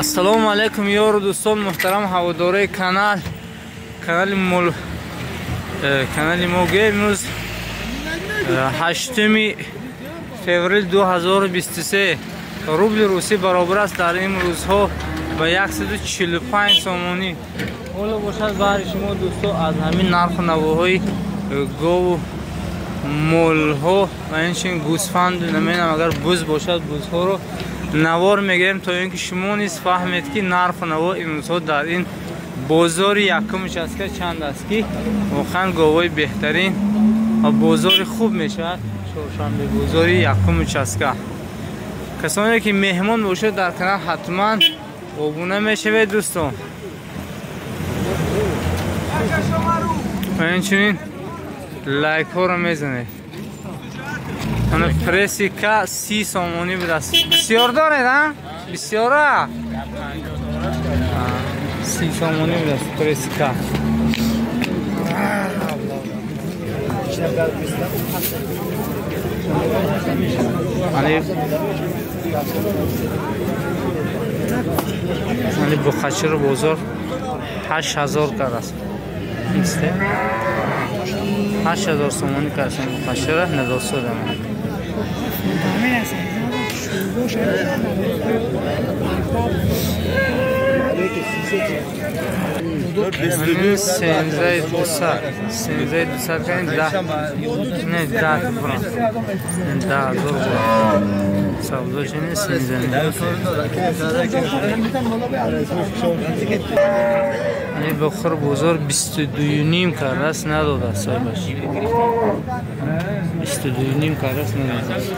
Assalomu alaykum yoru do'ston, muhtaram havodori kanali moga imroz 8 فوریه 2023 روبل روسی برابر است در این روزها به 145 سومانی. حالا باشد برای شما دوستان از همین نرخ نواهای گاو مولها و اینچنین گوسفند نمیدونم اگر بز باشد بزها رو نوار میگیریم تا اینکه شما نیز فهمید که نرخ نوا امروزها در این بازار یکمش است که چند است که واقعا گاوای بهترین و بازار خوب میشود. چهارشنبه بازار یکمش است که کسانی که مهمان باشد در کانال حتما ابونه میشوید دوستان. و اینچنین لایک ها رو میزنید. انا پرسی که 30 سومانی بود است. بسیار دارید ها؟ بسیاره 30 سومانی بود است پرسی که علی بخچه رو بازار 8000 کرد است. 8000 سومانی کردن بخچه رو نداشته دارم. سنزای 200 کنید 10 نه 10 فرانک 10,000 سودا چنین سنزای این بخور بازار 22.5 کرده است نداده است صاحبش 22.5 کرده است نداده است.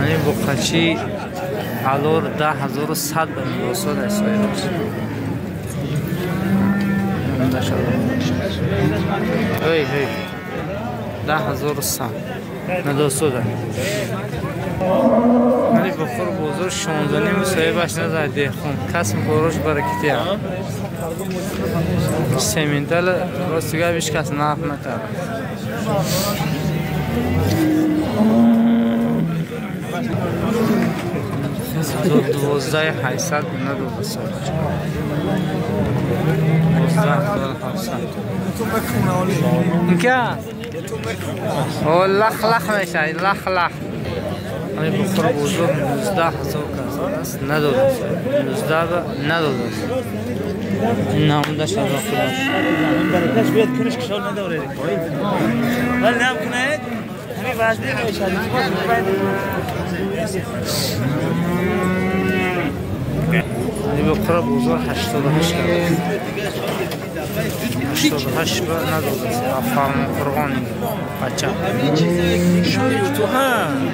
این بخچی الان 10,100 نداشته است صاحبش. هی 10,100 نداشته است. ولی بخور بازار 16 صاحبش نداده خون کسم کاروش برکتی هم سیمینتل راستگاه بیش کس نرف نکرد. 12,800 نداده صاحبش 12,700 این که لخ میشه لخ این بخور بزرگ 19,000 است نداده است 19 نداده است. این نامده شده خودش این برکش بیاد کنش کشال نداره ولی نام کنه همین وزنی میشه این بخور بزرگ 88 کرده 88 نداده است. افرم قرغانی بچه تو هم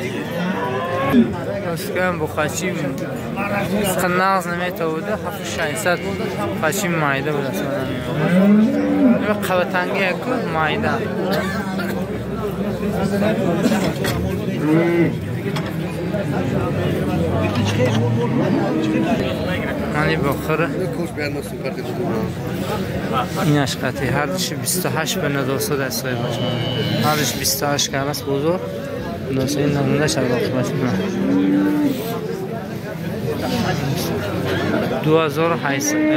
اسکم بخچی خناز نمیتوده 600 خچی مایده بود اصلا این قوتنگی یک مایده منی بخوره این اشقاتی هر دشی 28 به نداسته در سایه باشه هر دش 28 که هست بزرگ ناسه این نمونه شد باشه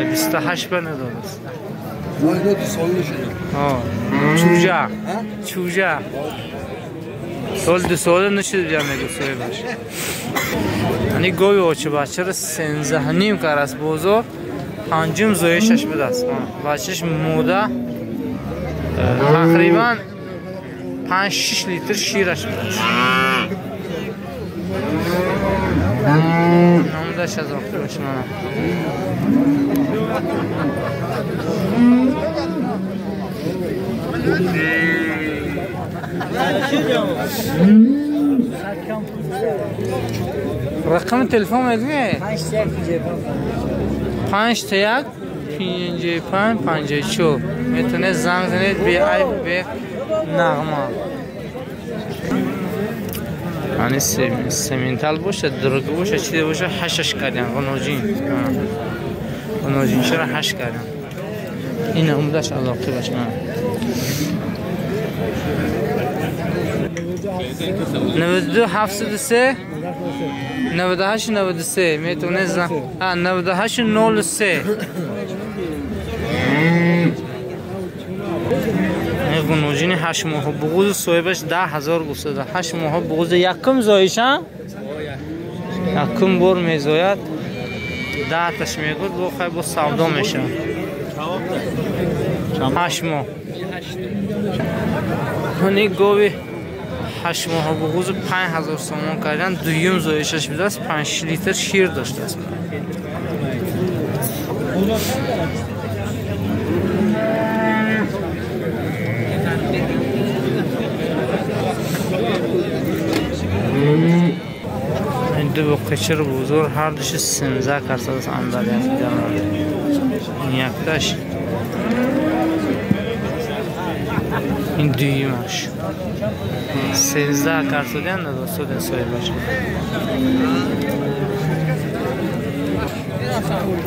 28 به نداده است. چوجه سال 2 ساله نشده بیان نگوسته باشه. یعنی گوی اوچه بچه را 13.5 کار است بزرگ 5 زویشش بده است. بچهش موده تقریبا 5-6 لیتر شیرش بده است. نامدهش از آخر بشنانم رقم تلفن میگه 5-1-5-5-54 میتونه زنگ زنید به نغمه. یعنی سیمینتال باشه درگ باشه چیزی باشه 8 کردن غنوجین چرا 8 کردن این عمدش علاقه باشه 92 703 98 93 میتونه زن 98 03 گنوجین 8 ماه بغوز صاحبش 10,000 گفته 8 ماه بغوز یکم زایش ها یکم بار میزاید 10 تاش میگود با خیلی با سودا میشه 8 ماه هنی گوی 8 ماه بغوز 5,000 سومان کردن دویم زایشش بیده است 5 لیتر شیر داشته است این دو قچر بزرگ هر دوش 13 درصد است اندازه این یکتاش این دویمش 13 درصد اندازه است صاحبش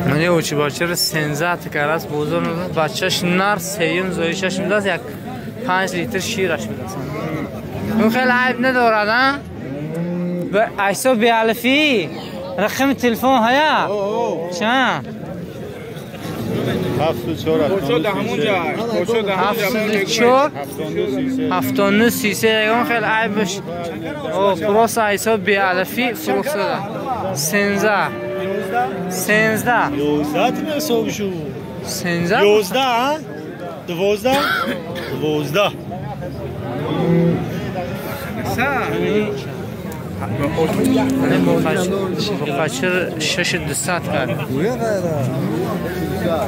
من یه اوچی بچه 13 تکر است بزرگ بچهش نر سیم زایشش میده است یک 5 لیتر شیرش میده است اون خیلی عیب ندارد ها ایسا بیالفی رقم تلفن هیا چند 79 33 اون خیلی عیبش پروس ایسا بیالفی فروخته 13 11 تیم حساب شو 13 11 ها 12 بخاطر 600 کرد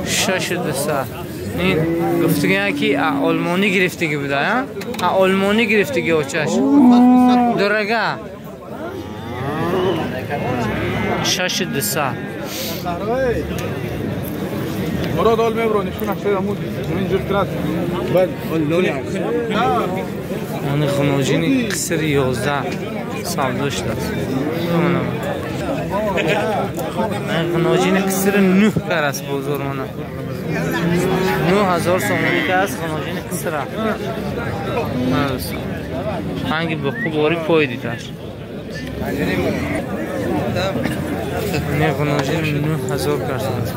600 این گفتگی که آلمانی گرفتگی بوده آلمانی گرفتگی اوچش درگه 600 مراد آل میبرو نشون اکتر همون اینجور کرد من خنوجین قصر 11 سالداشت است من خنوجین قصر 9 کار است بزرگ من 9000 سومانی که است خنوجین قصر هنگی به خوب باری پای دیداش نه خنوجین 9000 کار است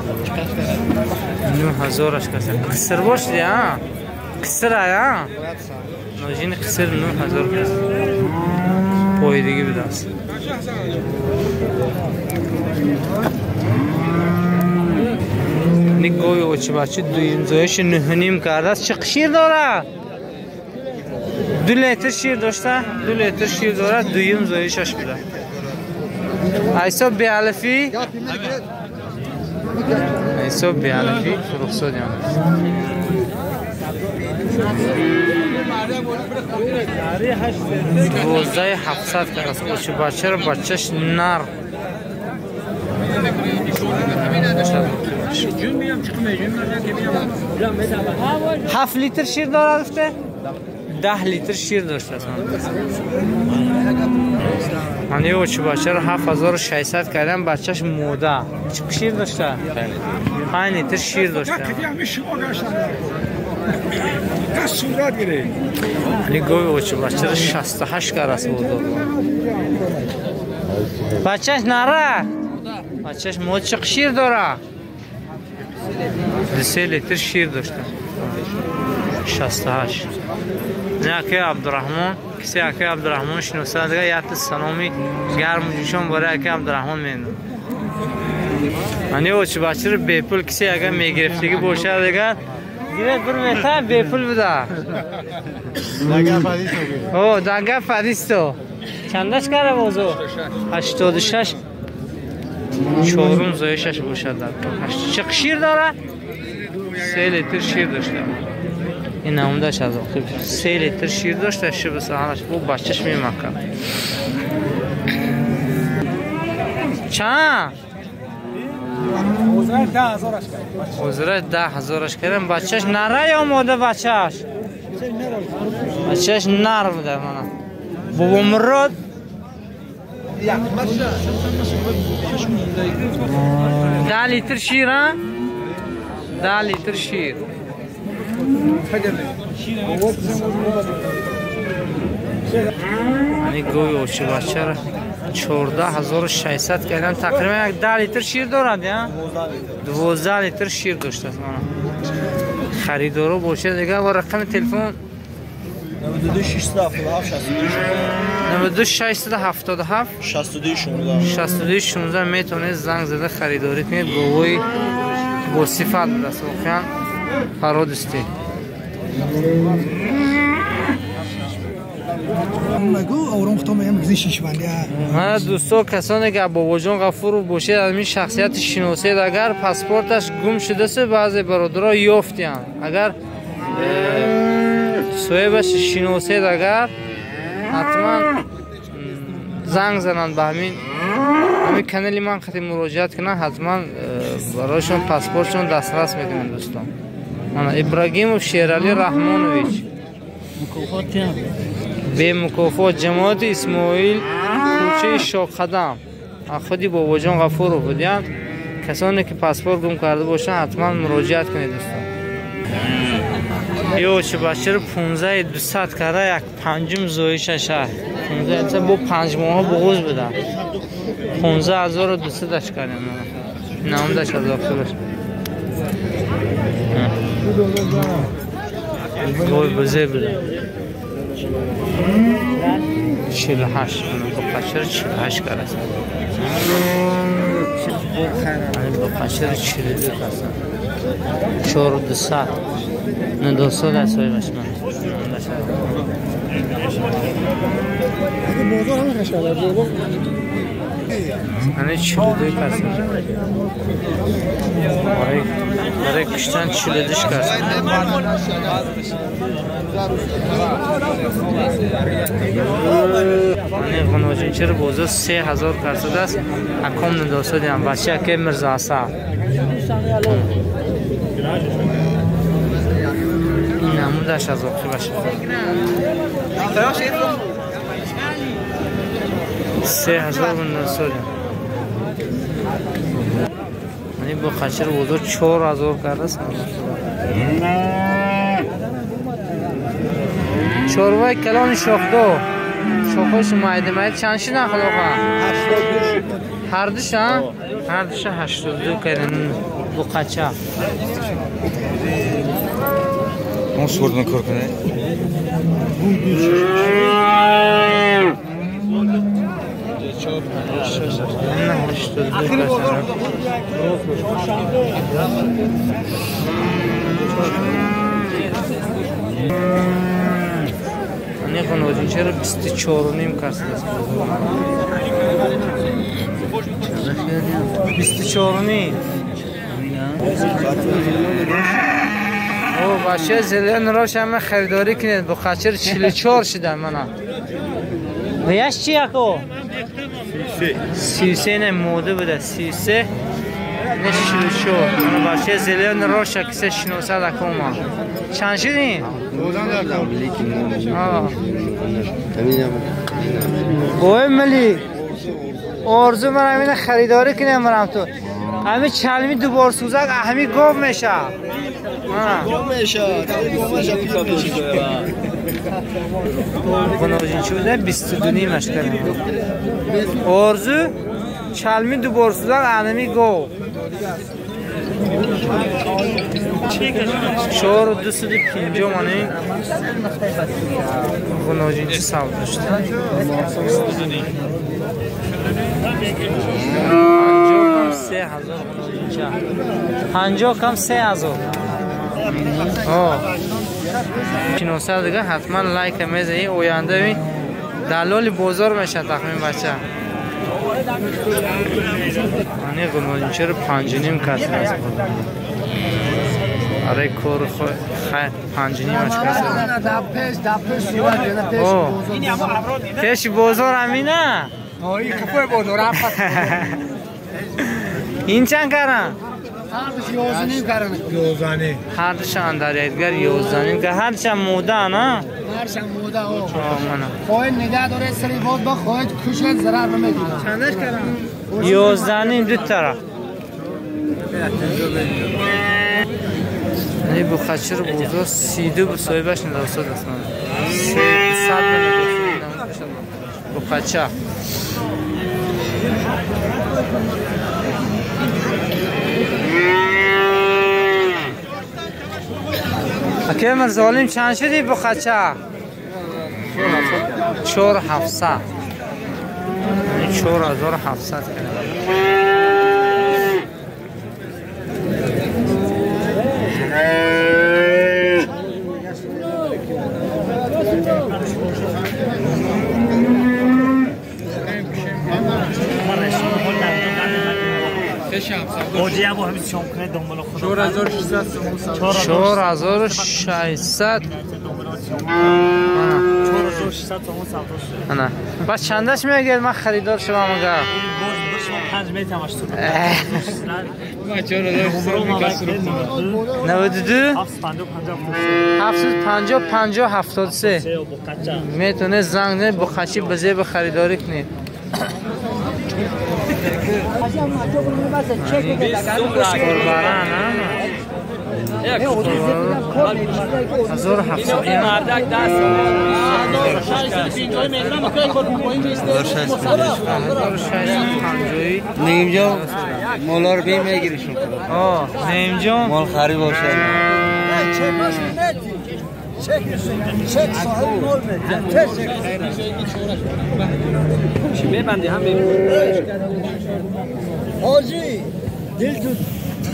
9000 اش کار قصر باش دی ها قصر آیا نوجین قصر 9000 کار پای دیگه بداست نگوی اوچ بچه دویم زایش 9.5 کرده است چه شیر داره 2 لیتر شیر داشته 2 لیتر شیر داره دویم زایشش بده ایسا بیالفی ایسا بیالفی فروخصد روزای 700 کرده است اوچ بچه رو بچهش نر 7 لیتر شیر داره رفته 10 لیتر شیر داشته است من یه اوچ بچه رو 7600 کردم بچهش موده چه شیر داشته 5 لیتر شیر داشته یعنی گوی اوچ بچه رو 68 کرده است بچهش نره بچهش موده چه شیر داره 3 لیتر شیر داشته 68 نه که عبدالرحمن کسی که عبدالرحمن شناسه دیگه یاد سلامی گرم جوشون برای که عبدالرحمن میندم من یه چه بچه رو بیپول کسی اگه میگرفتگی باشه دیگه گیرد بر میتا بیپول بده دنگه فدیستو چندش کرده موضوع 86 چهارم زایشش باشه چه شیر داره 3 لیتر شیر داشته این نمودش از آخر 3 لیتر شیر داشته شب سهرش با بچهش میمکن چند؟ حضرت 10,000 کردم بچهش نره یا ماده بچهش؟ بچهش نر بوده منم بابا مراد 10 لیتر شیر ها 10 لیتر شیر یعنی گوی اوچه بچه را 14600 کردن. تقریبا یک 10 لیتر شیر دارد یا 12 لیتر شیر داشته است. خریدارو باشه دیگه. با رقم تلفن 92677 6216 میتونید زنگ زده خریداری کنید. گوی با صفت بوده است واقعا فرادستی. دوستو کسانی که بابا جان غفور باشه از این شخصیت شناسید، اگر پاسپورتش گم شده است بعضی برادرها یافتیان، اگر صاحبش شناسید اگر حتما زنگ زنن به همین کانال من خاطر مراجعت کنن، حتما برایشون پاسپورتشون دسترس میکنن. دوستان من ابراهیم شیرعلی رحمانویچ به مکافات جماعت اسماعیل کوچه شاقدم خودی بابا جان غفور رو بودیم. کسانی که پاسپورت گم کرده باشن حتما مراجعت کنید. دوستان یو چه بچه 15200 کرده یک پنجم زویش شهر 15 با 5 ماه بغوز بده 15200 داشت کردیم. نام داشت از داخلش گوی بزه بده 48 با پچر 48 کرده با پچر 42 کرده 4200 ندوسو دست های بشمن هنه 42 کرده برای کشتن 42 کرده. هنه غنواجین چرا بوزو 3000 کرده است. اکام ندوسو دیم بچه که مرزا اصا این نمودش از آخری باشه 3000 بندن منی با خچر بودو 4000 کرده است. چوروای کلان شاخدو شاخوش مایده مایده چند شی نخدا خواه هر دوشن 82 کردن با خچر اون سوردن کار کنه نه خانواده چرا 24 و نیم کرده است 24 و نیم او باشه زلن راش همه خریداری کنید با خچر 44 شده منم ویش چی اکو 33 نه موده بوده 33 نه 44 باشه زلن راش کسی شنوسد اکو ما چند شدین؟ گوه ملی آرزو من همین خریداری کنیم منم تو همین چلمی دوبار سوزک همین گوه میشه خنواجین شده 22 نیمش کنیم آرزو چلمی دوبار سوزک همین گوه 4250 مانه خنواجین چه سال داشته 50 کم 3000 شنوسه دیگه حتما لایک میزنی اوینده بی دلال بازار میشه تخمین بچه آنی خنواجین چرا 5 نیم کسی هست آره کور خیر 5 نیمش کسی پیش بازار همینه این کفای بازار هم پس این چند کردن؟ هر دوش 11 کردن هر دوش اندریدگر 11 که هر چند موده نه؟ هر چند موده خواهد نگه داره سری بود با خواهد کشت ضرر بمیدید چندش کردن؟ 11 دو طرف این بو خچر بوزا 32 به صاحبش نداستاد است من 300 بو خچر اکی مرزالیم چند شدی بخچه؟ 4700 4700 اوجی ابو همین شومکنه دنبال خود 4600 انا بس چندش میگه من خریدار شما مگه 5 میتم اش تو 92 750 73 میتونه زنگ نه بخچی بزه به خریداری کنی نیم جا مولار بیم میگیریشون نیم جا مال خری باشه چک صاحب مول چی ببندی هم ببین حاجی دل تو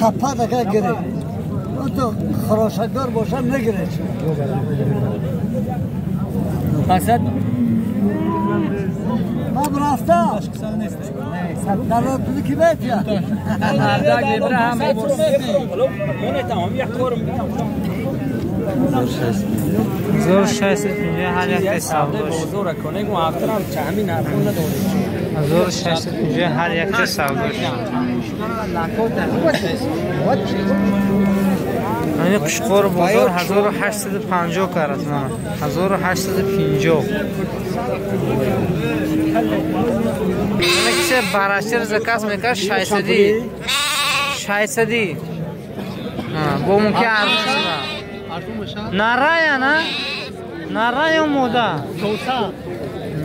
تپا دکه گره تو خراشگار باشم نگره قصد ما براستا سبتر تو کی بیت یا مردک ابراهیم من تمام یک کارم 1650 هر یک حساب داشت بزرگ کنه و افترام چهمی نرخون نداره 1650 هر یک حساب داشت این قشقور بزرگ 1850 کرد 1850 کسی براشتر زکاس میکرد 600 با ممکن نره یا نه؟ نره یا موده؟ توسا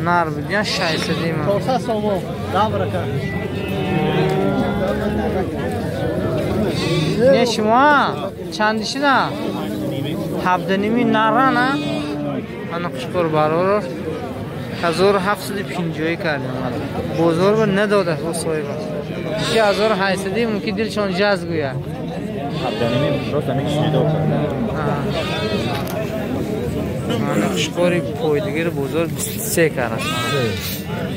نر بیدین 600 من توسا سومو دابرکا نه شما چندشی نه؟ 7.5 نره نه؟ من قشقور برار 1750 کردیم بزرگ نداده خود صاحب است 1800 ممکن دلشان جاز گویا 7.5 درست همین شنیده من قشقوری پویدگیر بزرگ 23 کرد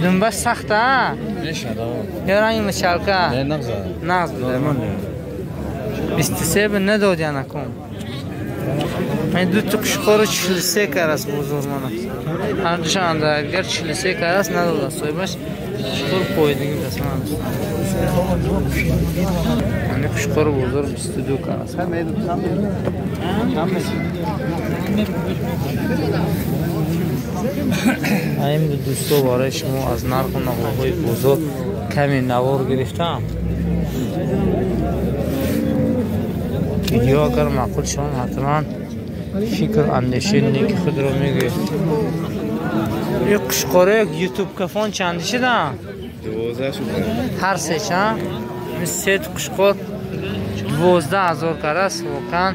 دنبش سخته ها؟ یا رنگ مشالکه؟ نه نغز بده من 23 به نداد یا نکن من دو تا قشقور 43 کرد بزرگ من هر دوشان اندرگر 43 کرد نداد صاحبش قشقور پویدگیر دست من است من قشقور بزرگ 22 کرد این دوستو برای شما از نرخ و نقل‌های بزرگ کمی نوار گرفتم ویدیو اگر معقول شما حتما فکر اندیشه نیک خود رو میگه یک قشقوره یوتیوب کفان چند شده؟ 12 شده هر سه چند؟ این سه قشقور 12,000 کرده است واقعا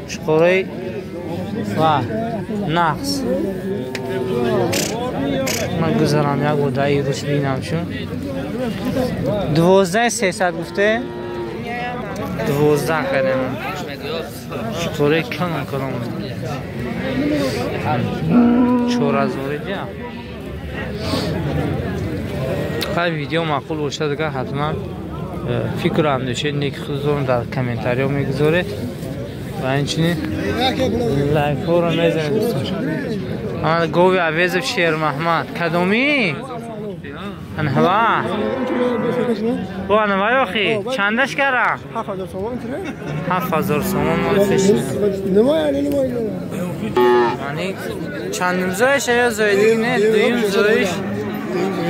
قشقوره و نقص من گذارم یک بودایی روش بینم شون 12,300 گفته 12 کردم قشقوره کم کنم 4,000 دیا خیلی ویدیو معقول باشه دیگه حتما فکر اندیشه نیک خودتون در کامنتاری ها میگذارید و اینچنین لایک ها رو میزنید دوستان اما گوی عویز شیر محمد کدومی؟ انهوا با انهوای آخی چندش کرده؟ 7,000 سومان مال فشنه یعنی چندم زایش یا زایدگی نه دویم زایش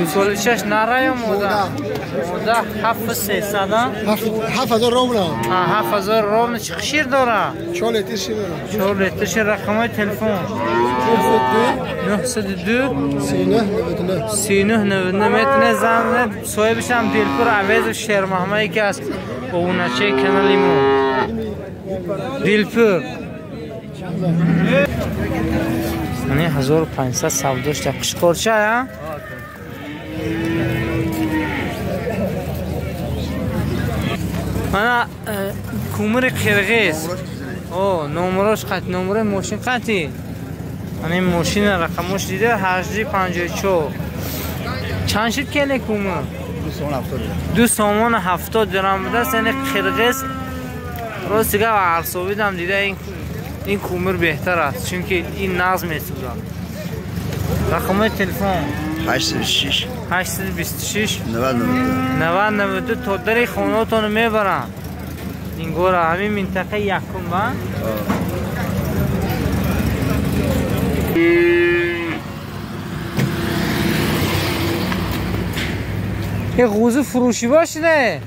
فلوشش نره یا موده ماده 7300 7000 روبل 7000 روبل. چه شیر داره؟ 4 لیتر شیر داره. 4 لیتر شیر. رقم تلفن 902 3999 میتونه زنگ صاحبش هم دلپور عوض شیر محمدی که است با اونچه کانال ما دلپور. یعنی 1500 سوداش تا قشقورچه ها. من کومر قرقیز. او نمرش قط نمره ماشین قطی. من ماشین رقمش دیده 854. چند شد کنه کومر؟ 2 سامان 70 درام بوده. سن قرقیز راست دیگه عرصابی دم دیده این کومر بهتر است چون که این نظم میسوزه. رقم تلفن 826 826 90 92 تا در خانه‌تون میبرن. این گوره همین منطقه یکم با یه غوزه فروشی باشه نه